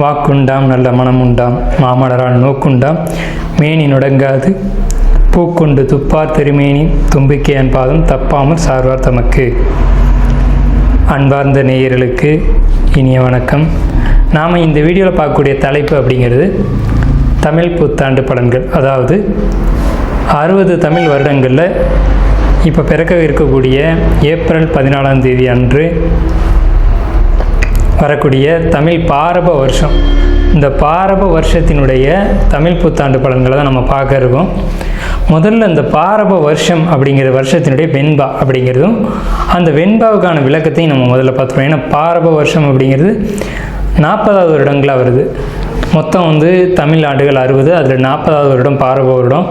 வாக்குண்டாம் நல்ல மனமுண்டாம் மாமலரால் நோக்குண்டாம் மேனி நுடங்காது பூக்கொண்டு துப்பார் திருமேனி தும்பிக்கையன் பாதம் தப்பாமல் சார்வார் தமக்கு. அன்பார்ந்த நேயர்களுக்கு இனிய வணக்கம். நாம் இந்த வீடியோவில் பார்க்கக்கூடிய தலைப்பு அப்படிங்கிறது தமிழ் புத்தாண்டு பலன்கள். அதாவது 60 தமிழ் வருடங்களில் இப்போ பிறக்க இருக்கக்கூடிய ஏப்ரல் 14ஆம் தேதி அன்று வரக்கூடிய தமிழ் பாரப வருஷம், இந்த பாரப வருஷத்தினுடைய தமிழ் புத்தாண்டு பலன்களை தான் நம்ம பார்க்க இருக்கோம். முதல்ல இந்த பாரப வருஷம் அப்படிங்கிற வருஷத்தினுடைய வெண்பா அப்படிங்கிறதும் அந்த வெண்பாவுக்கான விளக்கத்தையும் நம்ம முதல்ல பார்த்துருவோம். ஏன்னா பாரப வருஷம் அப்படிங்கிறது 40வது வருடங்களாக வருது. மொத்தம் தமிழ் ஆண்டுகள் 60, அதில் 40வது வருடம் பாரப வருடம்.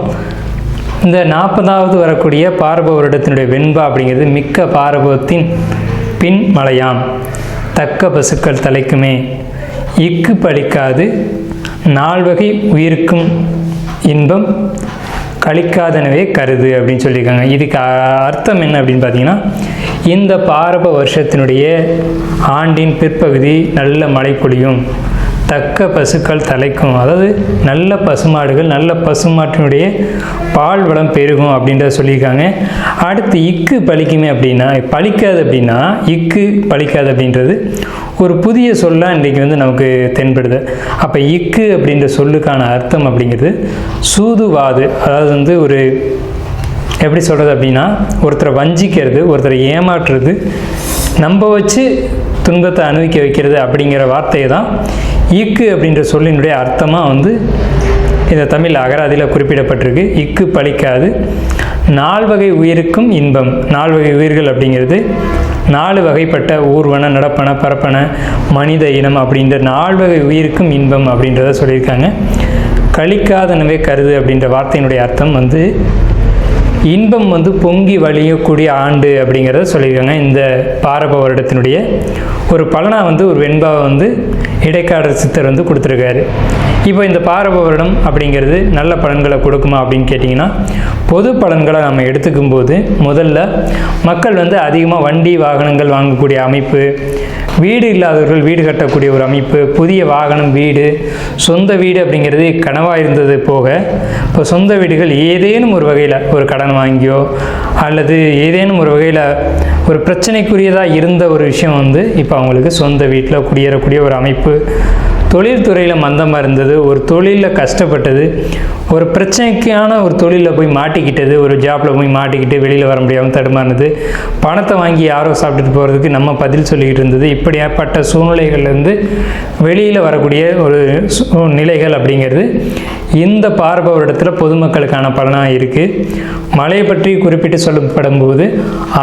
இந்த 40வது வரக்கூடிய பாரப வருடத்தினுடைய வெண்பா அப்படிங்கிறது மிக்க பாரபத்தின் பின் மலையாம் தக்க பசுக்கள் தலைக்குமே இக்கு பழிக்காது நால்வகை உயிருக்கும் இன்பம் கழிக்காதனவே கருது அப்படின்னு சொல்லியிருக்காங்க. இதுக்கு அர்த்தம் என்ன அப்படின்னு பார்த்தீங்கன்னா, இந்த பாரப வருஷத்தினுடைய ஆண்டின் பிற்பகுதி நல்ல மழை பொழியும், தக்க பசுக்கள் தலைக்கும், அதாவது நல்ல பசுமாடுகள் நல்ல பசுமாட்டினுடைய பால் வளம் பெருகும் அப்படின்றத சொல்லியிருக்காங்க. அடுத்து இக்கு பழிக்குமே அப்படின்னா, பழிக்காது அப்படின்னா இக்கு பழிக்காது அப்படின்றது ஒரு புதிய சொல்லாக இன்றைக்கி நமக்கு தென்படுது. அப்போ இக்கு அப்படின்ற சொல்லுக்கான அர்த்தம் அப்படிங்கிறது சூதுவாது. அதாவது ஒரு எப்படி சொல்கிறது அப்படின்னா, ஒருத்தரை வஞ்சிக்கிறது, ஒருத்தரை ஏமாற்றுறது, நம்ப வச்சு துன்பத்தை அனுபவிக்க வைக்கிறது அப்படிங்கிற வார்த்தையை தான் இக்கு அப்படின்ற சொல்லினுடைய அர்த்தமாக இந்த தமிழ் அகராதியில் குறிப்பிடப்பட்டிருக்கு. இக்கு பழிக்காது நால்வகை உயிருக்கும் இன்பம். 4 வகை உயிர்கள் அப்படிங்கிறது 4 வகைப்பட்ட ஊர்வன, நடப்பன, பரப்பன, மனித இனம் அப்படின்ற 4 வகை உயிருக்கும் இன்பம் அப்படின்றத சொல்லியிருக்காங்க. கழிக்காதனவே கருது அப்படின்ற வார்த்தையினுடைய அர்த்தம் இன்பம் பொங்கி வழியக்கூடிய ஆண்டு அப்படிங்கிறத சொல்லியிருக்காங்க. இந்த பாரப வருடத்தினுடைய ஒரு பலனாக ஒரு வெண்பாவை இடைக்காடர் சித்தர் கொடுத்துருக்காரு. இப்போ இந்த பாரப வருடம் அப்படிங்கிறது நல்ல பலன்களை கொடுக்குமா அப்படின்னு கேட்டிங்கன்னா, பொது பலன்களை நம்ம எடுத்துக்கும் போது முதல்ல மக்கள் அதிகமாக வண்டி வாகனங்கள் வாங்கக்கூடிய அமைப்பு, வீடு இல்லாதவர்கள் வீடு கட்டக்கூடிய ஒரு அமைப்பு, புதிய வாகனம், வீடு, சொந்த வீடு அப்படிங்கிறது கனவாக இருந்தது போக, இப்போ சொந்த வீடுகள் ஏதேனும் ஒரு வகையில் ஒரு கடன் வாங்கியோ அல்லது ஏதேனும் ஒரு வகையில் ஒரு பிரச்சனைக்குரியதாக இருந்த ஒரு விஷயம் இப்போ அவங்களுக்கு சொந்த வீட்டில் குடியேறக்கூடிய ஒரு அமைப்பு, தொழில்துறையில் மந்தமாக இருந்தது, ஒரு தொழிலில் கஷ்டப்பட்டது, ஒரு பிரச்சனைக்கான ஒரு தொழிலில் போய் மாட்டிக்கிட்டது, ஒரு ஜாப்பில் போய் மாட்டிக்கிட்டு வெளியில் வர முடியாமல் தடுமாறுனது, பணத்தை வாங்கி யாரோ சாப்பிட்டுட்டு போகிறதுக்கு நம்ம பதில் சொல்லிக்கிட்டு இருந்தது, இப்படியாப்பட்ட சூழ்நிலைகள்லேருந்து வெளியில் வரக்கூடிய ஒரு நிலைகள் அப்படிங்கிறது இந்த பாரப வருடத்தில் பொதுமக்களுக்கான பலனாக இருக்குது. மழையை பற்றி குறிப்பிட்டு சொல்லப்படும் போது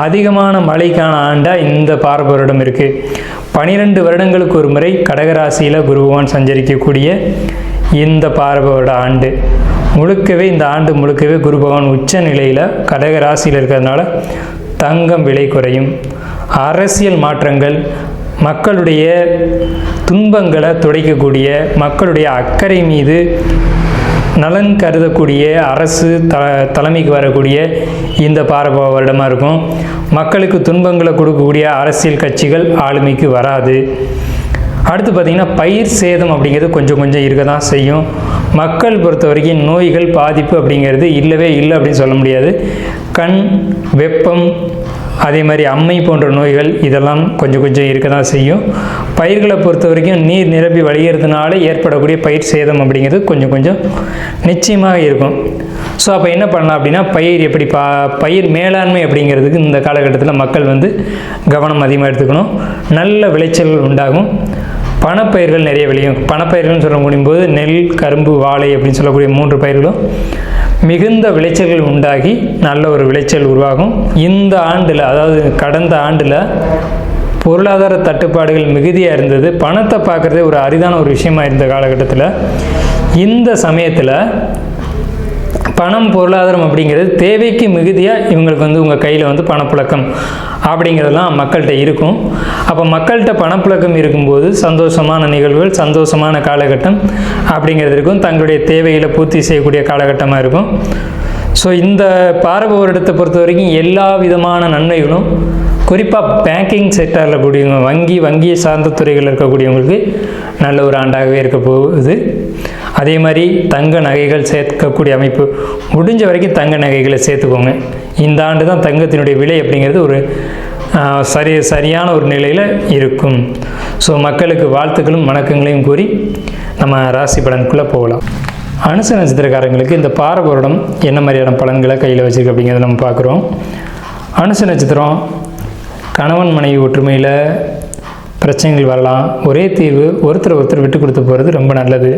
அதிகமான மழைக்கான ஆண்டாக இந்த பாரப வருடம் இருக்குது. 12 வருடங்களுக்கு ஒரு முறை கடகராசியில் குரு பகவான் சஞ்சரிக்கக்கூடிய இந்த பாரப வருட ஆண்டு முழுக்கவே, இந்த ஆண்டு முழுக்கவே குரு பகவான் உச்ச நிலையில் கடகராசியில் இருக்கிறதுனால தங்கம் விலை குறையும், அரசியல் மாற்றங்கள், மக்களுடைய துன்பங்களை துடைக்கக்கூடிய, மக்களுடைய அக்கறை மீது நலன் கருதக்கூடிய அரசு தலைமைக்கு வரக்கூடிய இந்த பாரப வருடமாக இருக்கும். மக்களுக்கு துன்பங்களை கொடுக்கக்கூடிய அரசியல் கட்சிகள் ஆளுமைக்கு வராது. அடுத்து பார்த்திங்கன்னா, பயிர் சேதம் அப்படிங்கிறது கொஞ்சம் இருக்க தான் செய்யும். மக்கள் பொறுத்த வரைக்கும் நோய்கள் பாதிப்பு அப்படிங்கிறது இல்லவே இல்லை அப்படின்னு சொல்ல முடியாது. கண், வெப்பம், அதே மாதிரி அம்மை போன்ற நோய்கள் இதெல்லாம் கொஞ்சம் இருக்க தான் செய்யும். பயிர்களை பொறுத்த வரைக்கும் நீர் நிரம்பி வழிகிறதுனால ஏற்படக்கூடிய பயிர் சேதம் அப்படிங்கிறது கொஞ்சம் நிச்சயமாக இருக்கும். ஸோ அப்போ என்ன பண்ணலாம் அப்படின்னா, பயிர் எப்படி பயிர் மேலாண்மை அப்படிங்கிறதுக்கு இந்த காலகட்டத்தில் மக்கள் கவனம் அதிகமாக எடுத்துக்கணும். நல்ல விளைச்சல்கள் உண்டாகும். பணப்பயிர்கள் நிறைய விளையும். பணப்பயிர்கள்னு சொல்ல முடியும்போது நெல், கரும்பு, வாழை அப்படின்னு சொல்லக்கூடிய 3 பயிர்களும் மிகுந்த விளைச்சல்கள் உண்டாகி நல்ல ஒரு விளைச்சல் உருவாகும். இந்த ஆண்டில், அதாவது கடந்த ஆண்டில் பொருளாதார தட்டுப்பாடுகள் மிகுதியாக இருந்தது. பணத்தை பார்க்குறதே ஒரு அரிதான ஒரு விஷயமா இருந்த காலகட்டத்தில் இந்த சமயத்தில் பணம், பொருளாதாரம் அப்படிங்கிறது தேவைக்கு மிகுதியாக இவங்களுக்கு உங்கள் கையில் பணப்புழக்கம் அப்படிங்கிறதெல்லாம் மக்கள்கிட்ட இருக்கும். அப்போ மக்கள்கிட்ட பணப்புழக்கம் இருக்கும்போது சந்தோஷமான நிகழ்வுகள், சந்தோஷமான காலகட்டம் அப்படிங்கிறது இருக்கும். தங்களுடைய தேவைகளை பூர்த்தி செய்யக்கூடிய காலகட்டமாக இருக்கும். ஸோ இந்த பாரப வருடத்தை பொறுத்த வரைக்கும் எல்லா விதமான நன்மைகளும் குறிப்பாக பேங்கிங் செக்டரில் கூடியவங்க வங்கியை சார்ந்த துறைகளில் இருக்கக்கூடியவங்களுக்கு நல்ல ஒரு ஆண்டாகவே இருக்க போகுது. அதே மாதிரி தங்க நகைகள் சேர்க்கக்கூடிய அமைப்பு, முடிஞ்ச வரைக்கும் தங்க நகைகளை சேர்த்துக்கோங்க. இந்த ஆண்டு தான் தங்கத்தினுடைய விலை அப்படிங்கிறது ஒரு சரியான ஒரு நிலையில் இருக்கும். ஸோ மக்களுக்கு வாழ்த்துக்களும் வணக்கங்களையும் கூறி நம்ம ராசி பலனுக்குள்ளே போகலாம். அனுச நட்சத்திரக்காரங்களுக்கு இந்த பாரபுரம் என்ன மாதிரியான பலன்களை கையில் வச்சுருக்கு அப்படிங்கிறத நம்ம பார்க்குறோம். அனுச நட்சத்திரம் கணவன் மனைவி ஒற்றுமையில் பிரச்சனைகள் வரலாம். ஒரே தீர்வு, ஒருத்தர் விட்டு கொடுத்து போகிறது ரொம்ப நல்லது.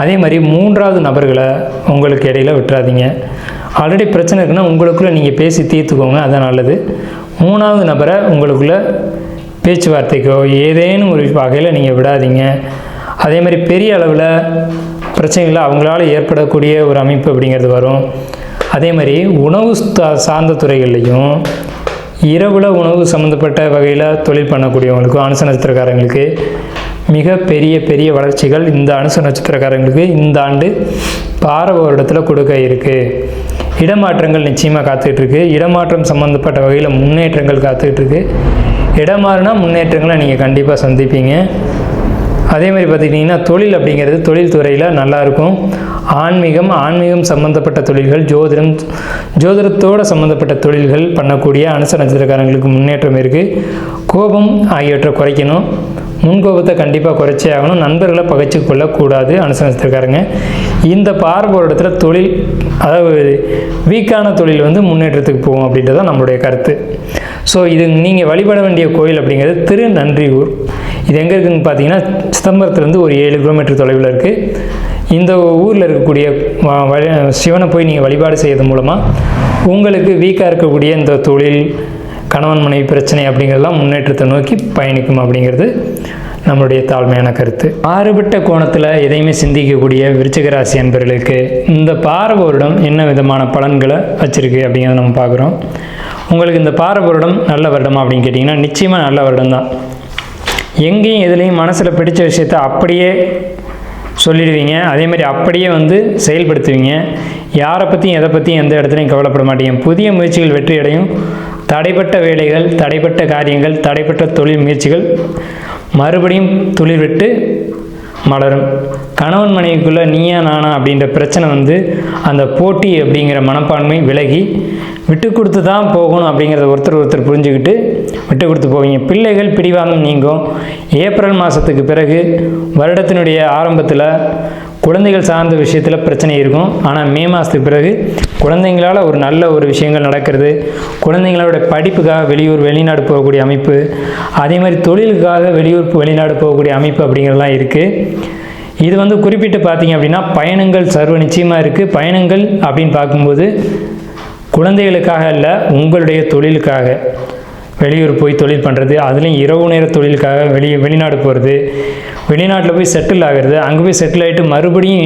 அதே மாதிரி 3வது நபர்களை உங்களுக்கு இடையில் விட்டுறாதீங்க. ஆல்ரெடி பிரச்சனை இருக்குன்னா உங்களுக்குள்ளே நீங்கள் பேசி தீர்த்துக்கோங்க, அதுதான் நல்லது. 3வது நபரை உங்களுக்குள்ளே பேச்சுவார்த்தைக்கோ ஏதேனும் ஒரு வகையில் நீங்கள் விடாதீங்க. அதே மாதிரி பெரிய அளவில் பிரச்சனைகள் அவங்களால ஏற்படக்கூடிய ஒரு அமைப்பு அப்படிங்கிறது வரும். அதே மாதிரி உணவு சார்ந்த துறைகள்லையும் இரவுல உணவு சம்மந்தப்பட்ட வகையில் தொழில் பண்ணக்கூடியவங்களுக்கும் அனுச நட்சத்திரக்காரங்களுக்கு மிக பெரிய வளர்ச்சிகள் இந்த அனுச நட்சத்திரக்காரங்களுக்கு இந்த ஆண்டு பாரபுரத்தில் கொடுக்க இருக்குது. இடமாற்றங்கள் நிச்சயமாக காத்துட்ருக்கு. இடமாற்றம் சம்மந்தப்பட்ட வகையில் முன்னேற்றங்கள் காத்துட்ருக்கு. இடமாறினா முன்னேற்றங்களை நீங்கள் கண்டிப்பாக சந்திப்பீங்க. அதே மாதிரி பார்த்துக்கிட்டிங்கன்னா தொழில் அப்படிங்கிறது தொழில் துறையில் நல்லாயிருக்கும். ஆன்மீகம் சம்மந்தப்பட்ட தொழில்கள், ஜோதிடத்தோடு சம்மந்தப்பட்ட தொழில்கள் பண்ணக்கூடிய அனுச நட்சத்திரக்காரங்களுக்கு முன்னேற்றம் இருக்குது. கோபம் ஆகியவற்றை குறைக்கணும். முன்கோபத்தை கண்டிப்பாக குறைச்சே ஆகணும். நண்பர்களை பகைச்சு கொள்ளக்கூடாது அனுச நட்சத்திரக்காரங்க. இந்த பாரபுரத்தில் தொழில், அதாவது வீக்கான தொழில் முன்னேற்றத்துக்கு போகும் அப்படின்றது தான் நம்மளுடைய கருத்து. ஸோ இது நீங்கள் வழிபட வேண்டிய கோயில் அப்படிங்கிறது திருநன்றியூர். இது எங்கே இருக்குதுன்னு பார்த்தீங்கன்னா சிதம்பரத்துலேருந்து ஒரு 7 கிலோமீட்டர் தொலைவில் இருக்குது. இந்த ஊரில் இருக்கக்கூடிய சிவனை போய் நீங்கள் வழிபாடு செய்யறது மூலமாக உங்களுக்கு வீக்காக இருக்கக்கூடிய இந்த தொழில், கணவன் மனைவி பிரச்சனை அப்படிங்கிறதெல்லாம் முன்னேற்றத்தை நோக்கி பயணிக்கும் அப்படிங்கிறது நம்மளுடைய தாழ்மையான கருத்து. மாறுபட்ட கோணத்தில் எதையுமே சிந்திக்கக்கூடிய விருச்சிக ராசி அன்பர்களுக்கு இந்த பாரபுரம் என்ன விதமான பலன்களை வச்சுருக்கு அப்படிங்கிறத நம்ம பார்க்குறோம். உங்களுக்கு இந்த பாரபுரம் நல்ல வருடமா அப்படின்னு கேட்டிங்கன்னா நிச்சயமாக நல்ல வருடம் தான். எங்கேயும் எதுலேயும் மனசில் பிடிச்ச விஷயத்தை அப்படியே சொல்லிடுவீங்க. அதே மாதிரி அப்படியே செயல்படுத்துவீங்க. யாரை பற்றியும் எதை பற்றியும் எந்த இடத்துலையும் கவலைப்பட மாட்டீங்க. புதிய முயற்சிகள் வெற்றி அடையும். தடைப்பட்ட வேலைகள், தடைப்பட்ட காரியங்கள், தடைப்பட்ட தொழில் முயற்சிகள் மறுபடியும் துளிர் விட்டு மலரும். கணவன் மனைவிக்குள்ளே நீயா நானா அப்படின்ற பிரச்சனை அந்த போட்டி அப்படிங்கிற மனப்பான்மை விலகி விட்டு கொடுத்து தான் போகணும் அப்படிங்கிறத ஒருத்தர் புரிஞ்சுக்கிட்டு விட்டு கொடுத்து போவீங்க. பிள்ளைகள் பிடிவாதம் நீங்கும். ஏப்ரல் மாதத்துக்கு பிறகு வருடத்தினுடைய ஆரம்பத்தில் குழந்தைகள் சார்ந்த விஷயத்தில் பிரச்சனை இருக்கும். ஆனால் மே மாதத்துக்கு பிறகு குழந்தைங்களால் ஒரு நல்ல ஒரு விஷயங்கள் நடக்கிறது. குழந்தைங்களோட படிப்புக்காக வெளியூர் வெளிநாடு போகக்கூடிய அமைப்பு, அதே மாதிரி தொழிலுக்காக வெளியூர் வெளிநாடு போகக்கூடிய அமைப்பு அப்படிங்கிறதுலாம் இருக்குது. இது குறிப்பிட்டு பார்த்தீங்க அப்படின்னா பயணங்கள் சர்வ நிச்சயமாக இருக்குது. பயணங்கள் அப்படின்னு பார்க்கும்போது குழந்தைகளுக்காக இல்லை, உங்களுடைய தொழிலுக்காக வெளியூர் போய் தொழில் பண்ணுறது, அதுலேயும் இரவு நேர தொழிலுக்காக வெளிநாடு போகிறது, வெளிநாட்டில் போய் செட்டில் ஆகிறது, அங்கே போய் செட்டில் ஆகிட்டு மறுபடியும்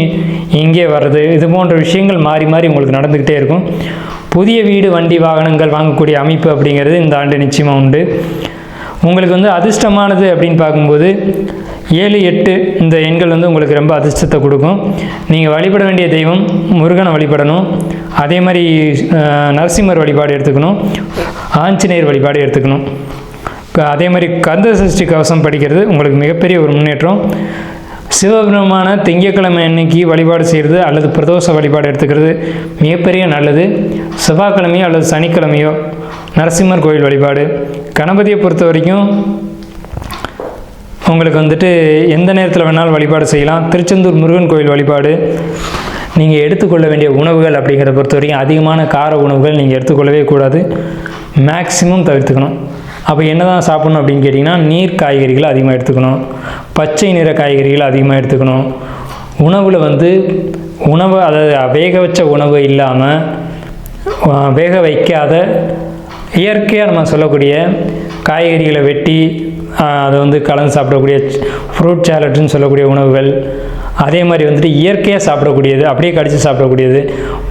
இங்கே வர்றது, இது போன்ற விஷயங்கள் மாறி மாறி உங்களுக்கு நடந்துக்கிட்டே இருக்கும். புதிய வீடு, வண்டி, வாகனங்கள் வாங்கக்கூடிய அமைப்பு அப்படிங்கிறது இந்த ஆண்டு நிச்சயமாக உண்டு. உங்களுக்கு அதிர்ஷ்டமானது அப்படின்னு பார்க்கும்போது 7, 8 இந்த எண்கள் உங்களுக்கு ரொம்ப அதிர்ஷ்டத்தை கொடுக்கும். நீங்கள் வழிபட வேண்டிய தெய்வம் முருகனை வழிபடணும். அதே மாதிரி நரசிம்மர் வழிபாடு எடுத்துக்கணும். ஆஞ்சநேயர் வழிபாடு எடுத்துக்கணும். அதே மாதிரி கந்த சஷ்டி கவசம் படிக்கிறது உங்களுக்கு மிகப்பெரிய ஒரு முன்னேற்றம். சிவபெருமான திங்கட்கிழமை அன்னைக்கு வழிபாடு செய்கிறது அல்லது பிரதோஷ வழிபாடு எடுத்துக்கிறது மிகப்பெரிய நல்லது. செவ்வாய்க்கிழமையோ அல்லது சனிக்கிழமையோ நரசிம்மர் கோயில் வழிபாடு. கணபதியை பொறுத்த வரைக்கும் உங்களுக்கு எந்த நேரத்தில் வேணாலும் வழிபாடு செய்யலாம். திருச்செந்தூர் முருகன் கோயில் வழிபாடு. நீங்கள் எடுத்துக்கொள்ள வேண்டிய உணவுகள் அப்படிங்கிறத பொறுத்த வரைக்கும் அதிகமான கார உணவுகள் நீங்கள் எடுத்துக்கொள்ளவே கூடாது. மேக்சிமம் தவிர்த்துக்கணும். அப்போ என்ன தான் சாப்பிட்ணும் அப்படின்னு கேட்டிங்கன்னா நீர் காய்கறிகளை அதிகமாக எடுத்துக்கணும். பச்சை நிற காய்கறிகளை அதிகமாக எடுத்துக்கணும். உணவில் உணவு, அதாவது வேக வச்ச உணவு இல்லாமல் வேக வைக்காத இயற்கையாக நம்ம சொல்லக்கூடிய காய்கறிகளை வெட்டி அதை கலந்து சாப்பிடக்கூடிய ஃப்ரூட் சாலட்னு சொல்லக்கூடிய உணவுகள், அதே மாதிரி இயற்கையாக சாப்பிடக்கூடியது, அப்படியே கடித்து சாப்பிடக்கூடியது,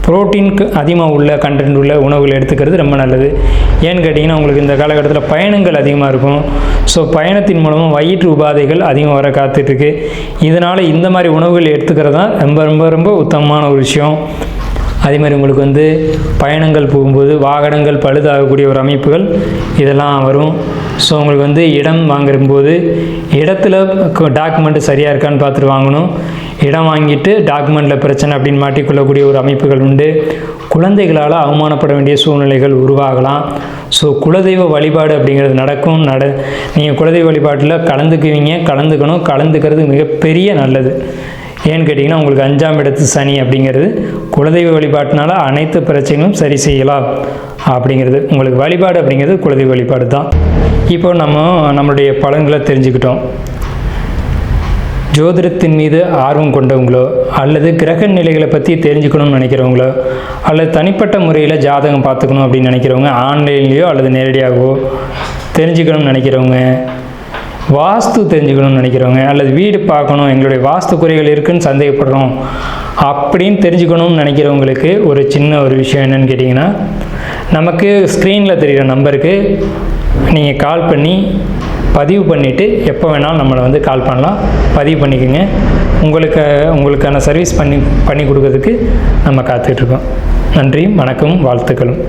புரோட்டீனுக்கு அதிகமாக உள்ள கண்டென்ட் உள்ள உணவுகள் எடுத்துக்கிறது ரொம்ப நல்லது. ஏன்னு கேட்டிங்கன்னா உங்களுக்கு இந்த காலகட்டத்தில் பயணங்கள் அதிகமாக இருக்கும். ஸோ பயணத்தின் மூலமாக வயிற்று உபாதைகள் அதிகம் வர காத்துட்ருக்கு. இதனால் இந்த மாதிரி உணவுகள் எடுத்துக்கிறது தான் ரொம்ப ரொம்ப ரொம்ப உத்தமமான ஒரு விஷயம். அதே மாதிரி உங்களுக்கு வந்து பயணங்கள் போகும்போது வாகனங்கள் பழுதாகக்கூடிய ஒரு அமைப்புகள் இதெல்லாம் வரும். ஸோ உங்களுக்கு வந்து இடம் வாங்கும்போது இடத்துல டாக்குமெண்ட்டு சரியாக இருக்கான்னு பார்த்துட்டு வாங்கணும். இடம் வாங்கிட்டு டாக்குமெண்ட்டில் பிரச்சனை அப்படின்னு மாட்டிக்கொள்ளக்கூடிய ஒரு அமைப்புகள் உண்டு. குழந்தைகளால் அவமானப்பட வேண்டிய சூழ்நிலைகள் உருவாகலாம். ஸோ குலதெய்வ வழிபாடு அப்படிங்கிறது நடக்கும். நீங்கள் குலதெய்வ வழிபாட்டில் கலந்துக்கணும். கலந்துக்கிறது மிகப்பெரிய நல்லது. ஏன்னு கேட்டிங்கன்னா உங்களுக்கு 5ஆம் இடத்து சனி அப்படிங்கிறது குலதெய்வ வழிபாட்டினால அனைத்து பிரச்சனைகளும் சரி செய்யலாம் அப்படிங்கிறது. உங்களுக்கு வழிபாடு அப்படிங்கிறது குலதெய்வ வழிபாடு தான். இப்போ நம்மளுடைய பலன்களை தெரிஞ்சுக்கிட்டோம். ஜோதிடத்தின் மீது ஆர்வம் கொண்டவங்களோ அல்லது கிரக நிலைகளை பற்றி தெரிஞ்சுக்கணும்னு நினைக்கிறவங்களோ அல்லது தனிப்பட்ட முறையில் ஜாதகம் பார்த்துக்கணும் அப்படின்னு நினைக்கிறவங்க, ஆன்லைன்லேயோ அல்லது நேரடியாகவோ தெரிஞ்சுக்கணும்னு நினைக்கிறவங்க, வாஸ்து தெரிஞ்சுக்கணும்னு நினைக்கிறவங்க அல்லது வீடு பார்க்கணும், எங்களுடைய வாஸ்து குறைகள் இருக்குதுன்னு சந்தேகப்படுறோம் அப்படின்னு தெரிஞ்சுக்கணும்னு நினைக்கிறவங்களுக்கு ஒரு சின்ன ஒரு விஷயம் என்னன்னு கேட்டிங்கன்னா, நமக்கு ஸ்க்ரீனில் தெரிகிற நம்பருக்கு நீங்கள் கால் பண்ணி பதிவு பண்ணிவிட்டு எப்போ வேணாலும் நம்மளை வந்து கால் பண்ணலாம். பதிவு பண்ணிக்கோங்க. உங்களுக்கான சர்வீஸ் பண்ணி கொடுக்கறதுக்கு நம்ம காத்துட்ருக்கோம். நன்றி, வணக்கம், வாழ்த்துக்களும்.